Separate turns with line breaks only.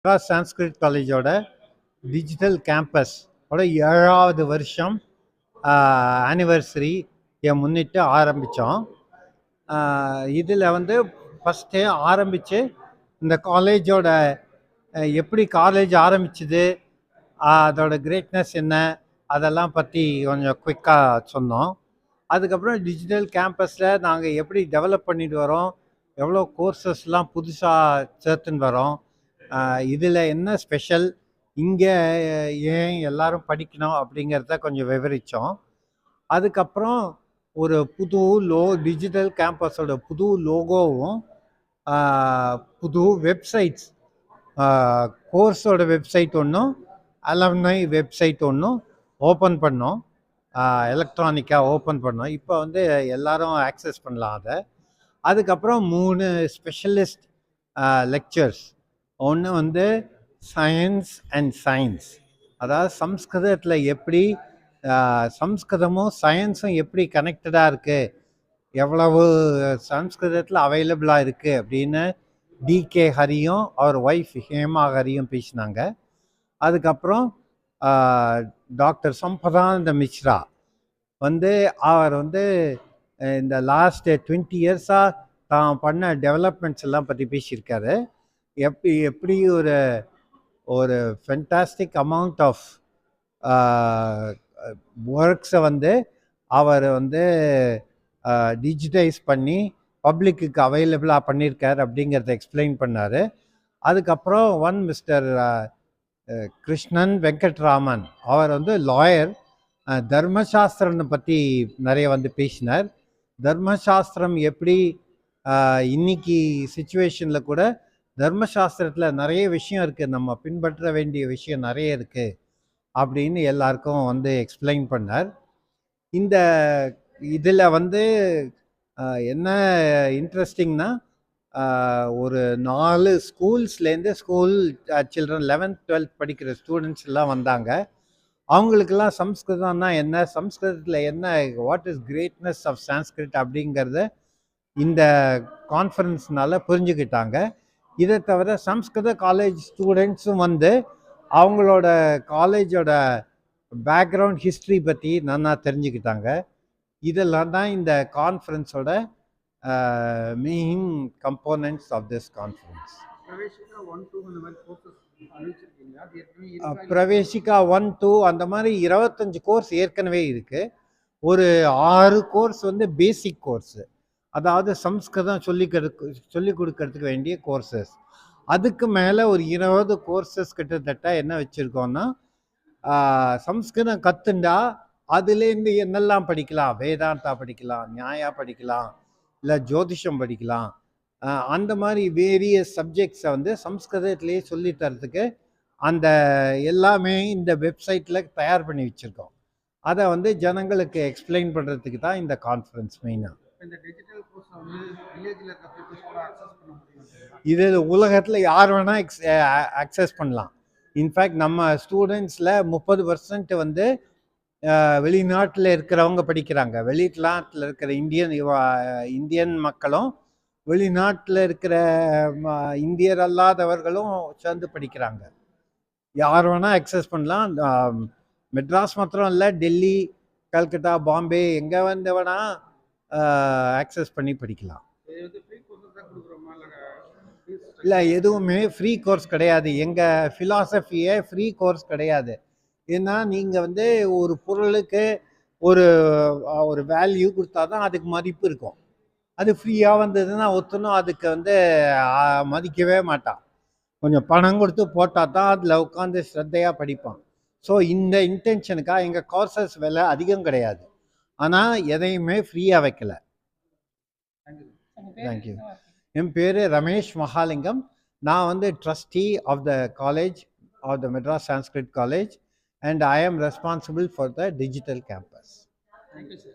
மெட்ராஸ் சான்ஸ்கிரிட் காலேஜோட digital campus ஓட 7வது வருஷம் ஆனிவர்சரியை முன்னிட்டு ஆரம்பித்தோம். இதில் வந்து ஃபஸ்ட்டே ஆரம்பித்து இந்த காலேஜோட எப்படி காலேஜ் ஆரம்பிச்சுது, அதோட கிரேட்னஸ் என்ன, அதெல்லாம் பற்றி கொஞ்சம் குயிக்காக சொன்னோம். அதுக்கப்புறம் டிஜிட்டல் கேம்பஸில் நாங்கள் எப்படி டெவலப் பண்ணிட்டு வரோம், எவ்வளோ கோர்சஸ்லாம் புதுசாக சேர்த்துன்னு வரோம், இதில் என்ன ஸ்பெஷல், இங்கே ஏன் எல்லாரும் படிக்கணும் அப்படிங்கிறத கொஞ்சம் விவரித்தோம். அதுக்கப்புறம் ஒரு புது டிஜிட்டல் கேம்பஸோட புது லோகோவும் புது வெப்சைட்ஸ், கோர்ஸோட வெப்சைட் ஒன்றும் அலம்னை வெப்சைட் ஒன்றும் ஓப்பன் பண்ணோம். எலக்ட்ரானிக்காக ஓப்பன் பண்ணோம். இப்போ வந்து எல்லாரும் ஆக்சஸ் பண்ணலாம் அதை. அதுக்கப்புறம் 3 ஸ்பெஷலிஸ்ட் லெக்சர்ஸ். ஒன்று வந்து சயின்ஸ் அண்ட் சயின்ஸ், அதாவது சம்ஸ்கிருதத்தில் எப்படி சம்ஸ்கிருதமும் சயின்ஸும் எப்படி கனெக்டடாக இருக்குது, எவ்வளவு சம்ஸ்கிருதத்தில் அவைலபிளாக இருக்குது அப்படின்னு டிகே ஹரியும் அவர் ஒய்ஃப் ஹேமா ஹரியும் பேசினாங்க. அதுக்கப்புறம் டாக்டர் சம்பதானந்த மிஸ்ரா வந்து அவர் வந்து இந்த லாஸ்ட் 20 இயர்ஸாக தான் பண்ண டெவலப்மெண்ட்ஸ் எல்லாம் பற்றி பேசியிருக்காரு. எப்படி ஒரு ஒரு ஃபென்டாஸ்டிக் அமௌண்ட் ஆஃப் ஒர்க்ஸை வந்து அவர் வந்து டிஜிட்டைஸ் பண்ணி பப்ளிக்கு அவைலபிளாக பண்ணியிருக்கார் அப்படிங்கிறத எக்ஸ்பிளைன் பண்ணார். அதுக்கப்புறம் மிஸ்டர் கிருஷ்ணன் வெங்கட்ராமன், அவர் வந்து லாயர், தர்மசாஸ்திரம்னு பற்றி நிறைய வந்து பேசினார். தர்மசாஸ்திரம் எப்படி இன்னைக்கு சுச்சுவேஷனில் கூட தர்மசாஸ்திரத்தில் நிறைய விஷயம் இருக்குது, நம்ம பின்பற்ற வேண்டிய விஷயம் நிறைய இருக்குது அப்படின்னு எல்லாருக்கும் வந்து எக்ஸ்பிளைன் பண்ணார். இந்த இதில் வந்து என்ன இன்ட்ரெஸ்டிங்னா, ஒரு 4 ஸ்கூல்ஸ்லேருந்து ஸ்கூல் சில்ட்ரன் 11th 12th படிக்கிற ஸ்டூடெண்ட்ஸ் எல்லாம் வந்தாங்க. அவங்களுக்கெல்லாம் சம்ஸ்கிருதம்னா என்ன, சம்ஸ்கிருதத்தில் என்ன, what is greatness of Sanskrit அப்படிங்கிறத இந்த கான்ஃபரன்ஸ்னால புரிஞ்சுக்கிட்டாங்க. இதை தவிர சம்ஸ்கிருத காலேஜ் ஸ்டூடெண்ட்ஸும் வந்து அவங்களோட காலேஜோட பேக்ரவுண்ட் ஹிஸ்ட்ரி பற்றி நல்லா தெரிஞ்சுக்கிட்டாங்க. இதெல்லாம் தான் இந்த கான்ஃபரன்ஸோட main components of this conference. Praveshika 1, 2 அந்த மாதிரி 25 கோர்ஸ் ஏற்கனவே இருக்குது. ஒரு 6 கோர்ஸ் வந்து பேசிக் கோர்ஸு, அதாவது சம்ஸ்கிருதம் சொல்லி கொடுக்கறதுக்கு வேண்டிய கோர்சஸ். அதுக்கு மேலே ஒரு 20 கோர்சஸ் கிட்டத்தட்ட என்ன வச்சுருக்கோன்னா, சம்ஸ்கிருதம் கற்றுண்டா அதுலேருந்து என்னெல்லாம் படிக்கலாம், வேதாந்தா படிக்கலாம், நியாயா படிக்கலாம், இல்லை ஜோதிஷம் படிக்கலாம், அந்த மாதிரி வேரியஸ் சப்ஜெக்ட்ஸை வந்து சம்ஸ்கிருதத்திலேயே சொல்லி தரத்துக்கு அந்த எல்லாமே இந்த வெப்சைட்டில் தயார் பண்ணி வச்சுருக்கோம். அதை வந்து ஜனங்களுக்கு எக்ஸ்பிளைன் பண்ணுறதுக்கு தான் இந்த கான்ஃபரன்ஸ் மெயினாக. இது உலகத்தில் யார் வேணால் ஆக்சஸ் பண்ணலாம். இன்ஃபேக்ட் நம்ம ஸ்டூடெண்ட்ஸில் 30% வந்து வெளிநாட்டில் இருக்கிறவங்க படிக்கிறாங்க. வெளிநாட்டில் இருக்கிற இந்தியன் மக்களும் வெளிநாட்டில் இருக்கிற இந்தியர் அல்லாதவர்களும் சேர்ந்து படிக்கிறாங்க. யார் வேணால் அக்சஸ் பண்ணலாம். மெட்ராஸ் மாத்திரம் இல்லை, டெல்லி, கல்கட்டா, பாம்பே, எங்கே வந்து வேணால் ஆக்சஸ் பண்ணி படிக்கலாம். இல்லை, எதுவுமே ஃப்ரீ கோர்ஸ் கிடையாது. எங்கள் ஃபிலாசபியே ஃப்ரீ கோர்ஸ் கிடையாது. ஏன்னா நீங்கள் வந்து ஒரு பொருளுக்கு ஒரு ஒரு வேல்யூ கொடுத்தா தான் அதுக்கு மதிப்பு இருக்கும். அது ஃப்ரீயாக வந்ததுன்னா ஒருத்தனும் அதுக்கு வந்து மதிக்கவே மாட்டான். கொஞ்சம் பணம் கொடுத்து போட்டால் தான் அதில் உட்காந்து ஸ்ரத்தையாக படிப்பான். ஸோ இந்த இன்டென்ஷனுக்காக எங்கள் கோர்சஸ் விலை அதிகம் கிடையாது, ஆனால் எதையுமே ஃப்ரீயாக வைக்கல. தேங்க்யூ. என் பேர் ரமேஷ் மகாலிங்கம். நான் வந்து trustee of the college of the Madras Sanskrit college, and I am responsible for the digital campus. Thank you, sir.